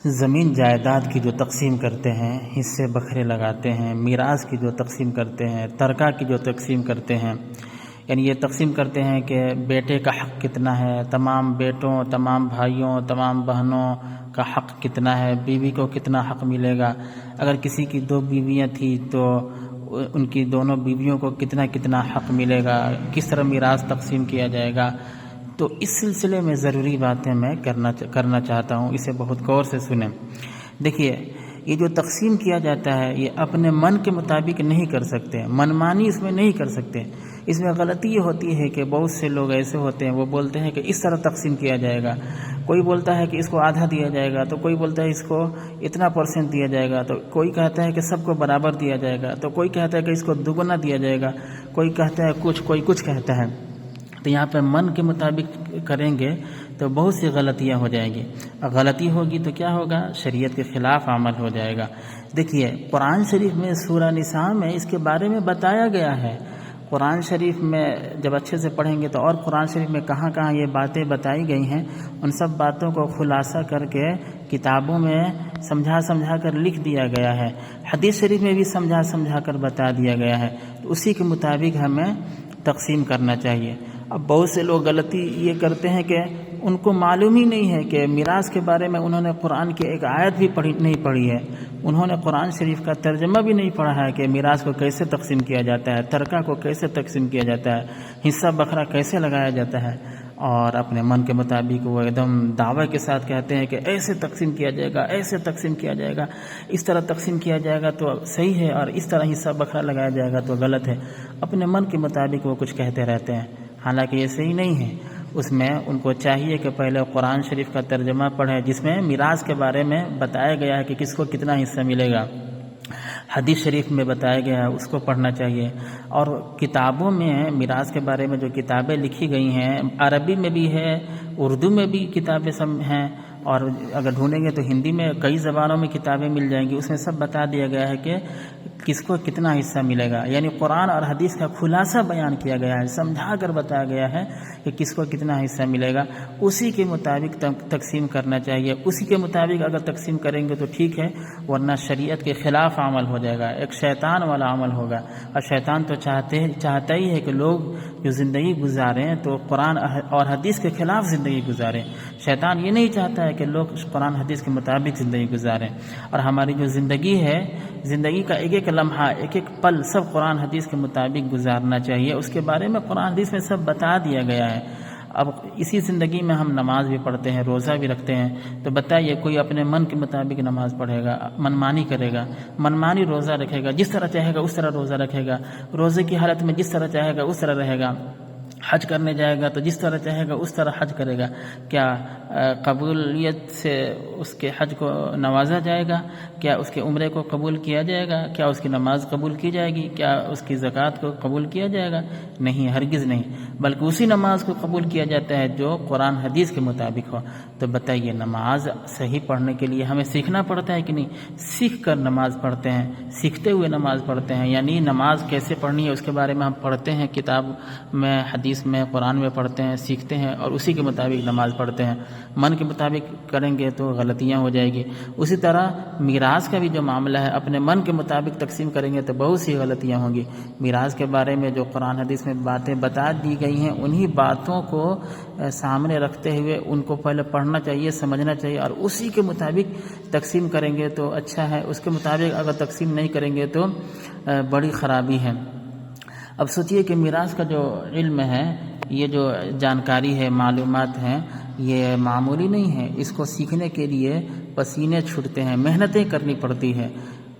زمین جائیداد کی جو تقسیم کرتے ہیں، حصے بکھرے لگاتے ہیں، میراث کی جو تقسیم کرتے ہیں، ترکہ کی جو تقسیم کرتے ہیں، یعنی یہ تقسیم کرتے ہیں کہ بیٹے کا حق کتنا ہے، تمام بیٹوں، تمام بھائیوں، تمام بہنوں کا حق کتنا ہے، بیوی کو کتنا حق ملے گا، اگر کسی کی 2 بیویاں تھیں تو ان کی دونوں بیویوں کو کتنا کتنا حق ملے گا، کس طرح میراث تقسیم کیا جائے گا۔ تو اس سلسلے میں ضروری باتیں میں کرنا چاہتا ہوں، اسے بہت غور سے سنیں۔ دیکھیے، یہ جو تقسیم کیا جاتا ہے یہ اپنے من کے مطابق نہیں کر سکتے، من مانی اس میں نہیں کر سکتے۔ اس میں غلطی یہ ہوتی ہے کہ بہت سے لوگ ایسے ہوتے ہیں، وہ بولتے ہیں کہ اس طرح تقسیم کیا جائے گا، کوئی بولتا ہے کہ اس کو آدھا دیا جائے گا، تو کوئی بولتا ہے اس کو اتنا % دیا جائے گا، تو کوئی کہتا ہے کہ سب کو برابر دیا جائے گا، تو کوئی کہتا ہے کہ اس کو دوگنا دیا جائے گا، کوئی کہتا ہے کچھ، کوئی کچھ کہتا ہے۔ تو یہاں پہ من کے مطابق کریں گے تو بہت سی غلطیاں ہو جائیں گی، غلطی ہوگی تو کیا ہوگا، شریعت کے خلاف عمل ہو جائے گا۔ دیکھیے، قرآن شریف میں سورہ نساء میں اس کے بارے میں بتایا گیا ہے۔ قرآن شریف میں جب اچھے سے پڑھیں گے تو اور قرآن شریف میں کہاں کہاں یہ باتیں بتائی گئی ہیں، ان سب باتوں کو خلاصہ کر کے کتابوں میں سمجھا کر لکھ دیا گیا ہے، حدیث شریف میں بھی سمجھا کر بتا دیا گیا ہے، تو اسی کے مطابق ہمیں تقسیم کرنا چاہیے۔ اب بہت سے لوگ غلطی یہ کرتے ہیں کہ ان کو معلوم ہی نہیں ہے کہ میراث کے بارے میں انہوں نے قرآن کی ایک آیت بھی نہیں پڑھی ہے، انہوں نے قرآن شریف کا ترجمہ بھی نہیں پڑھا ہے کہ میراث کو کیسے تقسیم کیا جاتا ہے، ترکہ کو کیسے تقسیم کیا جاتا ہے، حصہ بکھرا کیسے لگایا جاتا ہے، اور اپنے من کے مطابق وہ ایک دم دعوے کے ساتھ کہتے ہیں کہ ایسے تقسیم کیا جائے گا، ایسے تقسیم کیا جائے گا، اس طرح تقسیم کیا جائے گا تو صحیح ہے، اور اس طرح حصہ بکھرا لگایا جائے گا تو غلط ہے۔ اپنے من کے مطابق وہ کچھ کہتے رہتے ہیں، حالانکہ یہ صحیح نہیں ہے۔ اس میں ان کو چاہیے کہ پہلے قرآن شریف کا ترجمہ پڑھیں، جس میں میراث کے بارے میں بتایا گیا ہے کہ کس کو کتنا حصہ ملے گا، حدیث شریف میں بتایا گیا ہے، اس کو پڑھنا چاہیے۔ اور کتابوں میں میراث کے بارے میں جو کتابیں لکھی گئی ہیں، عربی میں بھی ہے، اردو میں بھی کتابیں سب ہیں، اور اگر ڈھونڈیں گے تو ہندی میں کئی زبانوں میں کتابیں مل جائیں گی، اس میں سب بتا دیا گیا ہے کہ کس کو کتنا حصہ ملے گا، یعنی قرآن اور حدیث کا خلاصہ بیان کیا گیا ہے، سمجھا کر بتایا گیا ہے کہ کس کو کتنا حصہ ملے گا، اسی کے مطابق تقسیم کرنا چاہیے۔ اسی کے مطابق اگر تقسیم کریں گے تو ٹھیک ہے، ورنہ شریعت کے خلاف عمل ہو جائے گا، ایک شیطان والا عمل ہوگا، اور شیطان تو چاہتا ہی ہے کہ لوگ جو زندگی گزاریں تو قرآن اور حدیث کے خلاف زندگی گزاریں۔ شیطان یہ نہیں چاہتا ہے کہ لوگ قرآن حدیث کے مطابق زندگی گزاریں، اور ہماری جو زندگی ہے، زندگی کا ایک ایک لمحہ، ایک ایک پل سب قرآن حدیث کے مطابق گزارنا چاہیے۔ اس کے بارے میں قرآن حدیث میں سب بتا دیا گیا ہے۔ اب اسی زندگی میں ہم نماز بھی پڑھتے ہیں، روزہ بھی رکھتے ہیں، تو بتائیے کوئی اپنے من کے مطابق نماز پڑھے گا، منمانی کرے گا، منمانی روزہ رکھے گا، جس طرح چاہے گا اس طرح روزہ رکھے گا، روزے کی حالت میں جس طرح چاہے گا اس طرح رہے گا، حج کرنے جائے گا تو جس طرح چاہے گا اس طرح حج کرے گا، کیا قبولیت سے اس کے حج کو نوازا جائے گا؟ کیا اس کے عمرے کو قبول کیا جائے گا؟ کیا اس کی نماز قبول کی جائے گی؟ کیا اس کی زکوٰۃ کو قبول کیا جائے گا؟ نہیں، ہرگز نہیں، بلکہ اسی نماز کو قبول کیا جاتا ہے جو قرآن حدیث کے مطابق ہو۔ تو بتائیے، نماز صحیح پڑھنے کے لیے ہمیں سیکھنا پڑتا ہے کہ نہیں؟ سیکھ کر نماز پڑھتے ہیں، سیکھتے ہوئے نماز پڑھتے ہیں، یعنی نماز کیسے پڑھنی ہے اس کے بارے میں ہم پڑھتے ہیں، کتاب میں، حدیث میں، قرآن میں پڑھتے ہیں، سیکھتے ہیں، اور اسی کے مطابق نماز پڑھتے ہیں۔ من کے مطابق کریں گے تو غلطیاں ہو جائے گی۔ اسی طرح میراث کا بھی جو معاملہ ہے، اپنے من کے مطابق تقسیم کریں گے تو بہت سی غلطیاں ہوں گی۔ میراث کے بارے میں جو قرآن حدیث میں باتیں بتا دی گئی ہیں، انہی باتوں کو سامنے رکھتے ہوئے ان کو پہلے پڑھنا چاہیے، سمجھنا چاہیے، اور اسی کے مطابق تقسیم کریں گے تو اچھا ہے۔ اس کے مطابق اگر تقسیم نہیں کریں گے تو بڑی خرابی ہے۔ اب سوچئے کہ میراث کا جو علم ہے، یہ جو جانکاری ہے، معلومات ہیں، یہ معمولی نہیں ہے۔ اس کو سیکھنے کے لیے پسینے چھوٹتے ہیں، محنتیں کرنی پڑتی ہے،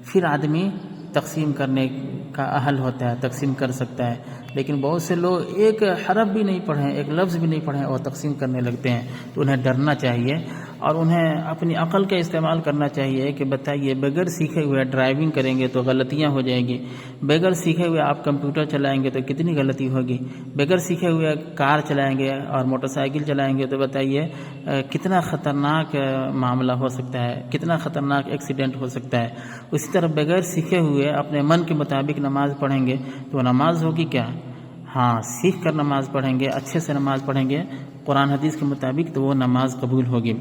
پھر آدمی تقسیم کرنے کا اہل ہوتا ہے، تقسیم کر سکتا ہے۔ لیکن بہت سے لوگ ایک حرف بھی نہیں پڑھیں، ایک لفظ بھی نہیں پڑھیں اور تقسیم کرنے لگتے ہیں، تو انہیں ڈرنا چاہیے اور انہیں اپنی عقل کا استعمال کرنا چاہیے کہ بتائیے، بغیر سیکھے ہوئے ڈرائیونگ کریں گے تو غلطیاں ہو جائیں گی، بغیر سیکھے ہوئے آپ کمپیوٹر چلائیں گے تو کتنی غلطی ہوگی، بغیر سیکھے ہوئے کار چلائیں گے اور موٹر سائیکل چلائیں گے تو بتائیے کتنا خطرناک معاملہ ہو سکتا ہے، کتنا خطرناک ایکسیڈنٹ ہو سکتا ہے۔ اسی طرح بغیر سیکھے ہوئے اپنے من کے مطابق نماز پڑھیں گے تو نماز ہوگی کیا؟ ہاں، سیکھ کر نماز پڑھیں گے، اچھے سے نماز پڑھیں گے قرآن حدیث کے مطابق، تو وہ نماز قبول ہوگی۔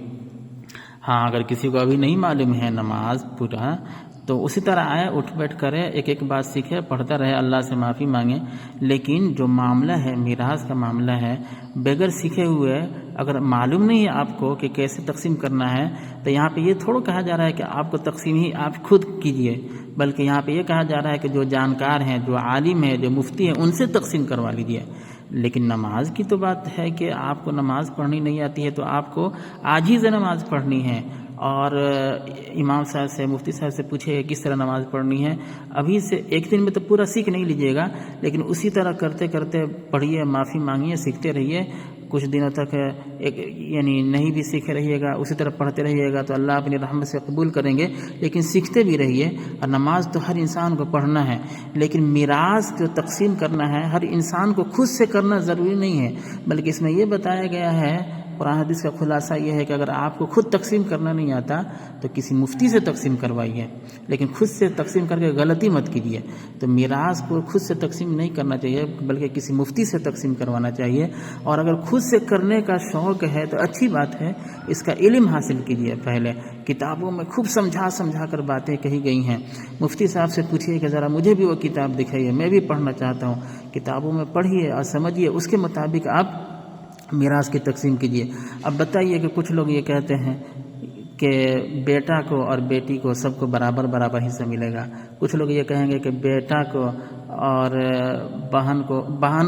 ہاں اگر کسی کو ابھی نہیں معلوم ہے نماز پورا تو اسی طرح آئے, اٹھ بیٹھ کرے, ایک ایک بات سیکھے, پڑھتا رہے, اللہ سے معافی مانگے. لیکن جو معاملہ ہے میراث کا معاملہ ہے, بغیر سیکھے ہوئے اگر معلوم نہیں ہے آپ کو کہ کیسے تقسیم کرنا ہے, تو یہاں پہ یہ تھوڑا کہا جا رہا ہے کہ آپ کو تقسیم ہی آپ خود کیجئے, بلکہ یہاں پہ یہ کہا جا رہا ہے کہ جو جانکار ہیں, جو عالم ہیں, جو مفتی ہیں, ان سے تقسیم کروا لیجئے. لیکن نماز کی تو بات ہے کہ آپ کو نماز پڑھنی نہیں آتی ہے تو آپ کو عاجز نماز پڑھنی ہے, اور امام صاحب سے, مفتی صاحب سے پوچھے کس طرح نماز پڑھنی ہے. ابھی سے ایک دن میں تو پورا سیکھ نہیں لیجیے گا, لیکن اسی طرح کرتے کرتے پڑھیے, معافی مانگیے, سیکھتے رہیے. کچھ دنوں تک یعنی نہیں بھی سیکھے رہیے گا, اسی طرح پڑھتے رہیے گا تو اللہ اپنی رحمت سے قبول کریں گے. لیکن سیکھتے بھی رہیے. اور نماز تو ہر انسان کو پڑھنا ہے, لیکن میراث جو تقسیم کرنا ہے ہر انسان کو خود سے کرنا ضروری نہیں ہے, بلکہ اس میں یہ بتایا گیا ہے, قرآن حدیث کا خلاصہ یہ ہے کہ اگر آپ کو خود تقسیم کرنا نہیں آتا تو کسی مفتی سے تقسیم کروائیے, لیکن خود سے تقسیم کر کے غلطی مت کیجیے. تو میراث کو خود سے تقسیم نہیں کرنا چاہیے, بلکہ کسی مفتی سے تقسیم کروانا چاہیے. اور اگر خود سے کرنے کا شوق ہے تو اچھی بات ہے, اس کا علم حاصل کیجیے. پہلے کتابوں میں خوب سمجھا کر باتیں کہی گئی ہیں, مفتی صاحب سے پوچھیے کہ ذرا مجھے بھی وہ کتاب دکھائیے, میں بھی پڑھنا چاہتا ہوں. کتابوں میں پڑھیے اور سمجھیے, اس کے مطابق آپ میراث کی تقسیم کیجیے. اب بتائیے کہ کچھ لوگ یہ کہتے ہیں کہ بیٹا کو اور بیٹی کو سب کو برابر حصہ ملے گا. کچھ لوگ یہ کہیں گے کہ بیٹا کو اور بہن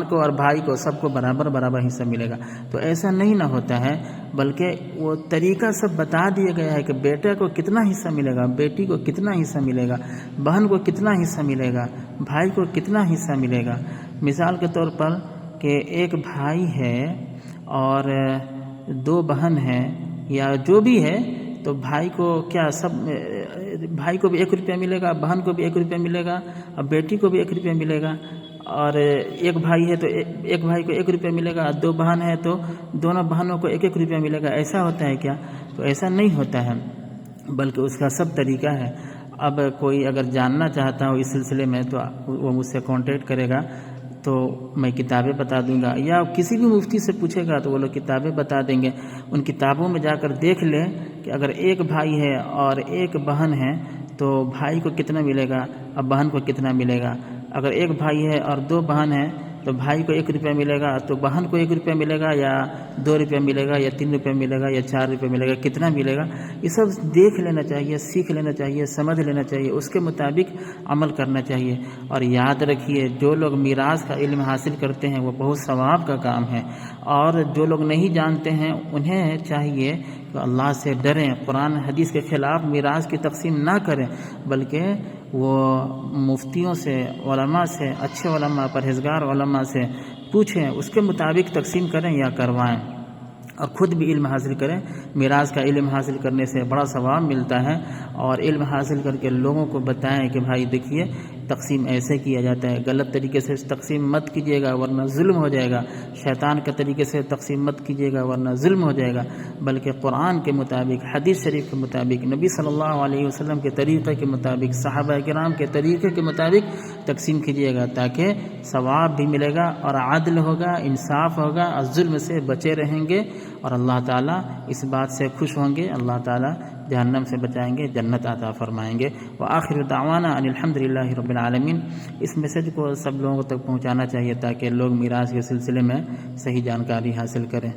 کو اور بھائی کو سب کو برابر حصہ ملے گا. تو ایسا نہیں نہ ہوتا ہے, بلکہ وہ طریقہ سب بتا دیا گیا ہے کہ بیٹے کو کتنا حصہ ملے گا, بیٹی کو کتنا حصہ ملے گا, بہن کو کتنا حصہ ملے گا, بھائی کو کتنا حصہ ملے گا. مثال کے طور پر کہ ایک بھائی ہے اور 2 بہن ہیں یا جو بھی ہے, تو بھائی کو کیا بھائی کو بھی 1 روپیہ ملے گا, بہن کو بھی 1 روپیہ ملے گا, اور بیٹی کو بھی 1 روپیہ ملے گا. اور ایک بھائی ہے تو ایک بھائی کو 1 روپیہ ملے گا, 2 بہن ہے تو دونوں بہنوں کو 1 روپیہ ملے گا. ایسا ہوتا ہے کیا؟ تو ایسا نہیں ہوتا ہے, بلکہ اس کا سب طریقہ ہے. اب کوئی اگر جاننا چاہتا ہو اس سلسلے میں تو وہ مجھ سے کانٹیکٹ کرے گا, تو میں کتابیں بتا دوں گا, یا کسی بھی مفتی سے پوچھے گا تو وہ لوگ کتابیں بتا دیں گے. ان کتابوں میں جا کر دیکھ لیں کہ اگر ایک بھائی ہے اور ایک بہن ہے تو بھائی کو کتنا ملے گا اور بہن کو کتنا ملے گا. اگر ایک بھائی ہے اور 2 بہن ہیں تو بھائی کو 1 روپیہ ملے گا, تو بہن کو 1 روپیہ ملے گا, یا 2 روپیہ ملے گا, یا 3 روپیہ ملے گا, یا 4 روپیہ ملے گا, کتنا ملے گا. یہ سب دیکھ لینا چاہیے, سیکھ لینا چاہیے, سمجھ لینا چاہیے, اس کے مطابق عمل کرنا چاہیے. اور یاد رکھیے, جو لوگ میراث کا علم حاصل کرتے ہیں وہ بہت ثواب کا کام ہے, اور جو لوگ نہیں جانتے ہیں انہیں چاہیے کہ اللہ سے ڈریں, قرآن حدیث کے خلاف میراث کی تقسیم نہ کریں, بلکہ وہ مفتیوں سے, علماء سے, اچھے علماء, پرہیزگار علماء سے پوچھیں, اس کے مطابق تقسیم کریں یا کروائیں, اور خود بھی علم حاصل کریں. میراث کا علم حاصل کرنے سے بڑا ثواب ملتا ہے, اور علم حاصل کر کے لوگوں کو بتائیں کہ بھائی دیکھیے تقسیم ایسے کیا جاتا ہے, غلط طریقے سے تقسیم مت کیجیے گا ورنہ ظلم ہو جائے گا, شیطان کے طریقے سے تقسیم مت کیجیے گا ورنہ ظلم ہو جائے گا, بلکہ قرآن کے مطابق, حدیث شریف کے مطابق, نبی صلی اللہ علیہ وسلم کے طریقے کے مطابق, صحابہ کرام کے طریقے کے مطابق تقسیم کیجیے گا, تاکہ ثواب بھی ملے گا اور عدل ہوگا, انصاف ہوگا, اور ظلم سے بچے رہیں گے, اور اللہ تعالیٰ اس بات سے خوش ہوں گے. اللہ تعالیٰ جہنم سے بچائیں گے, جنت عطا فرمائیں گے. وآخر دعوانا ان الحمدللہ رب العالمین. اس میسج کو سب لوگوں تک پہنچانا چاہیے تاکہ لوگ میراث کے سلسلے میں صحیح جانکاری حاصل کریں.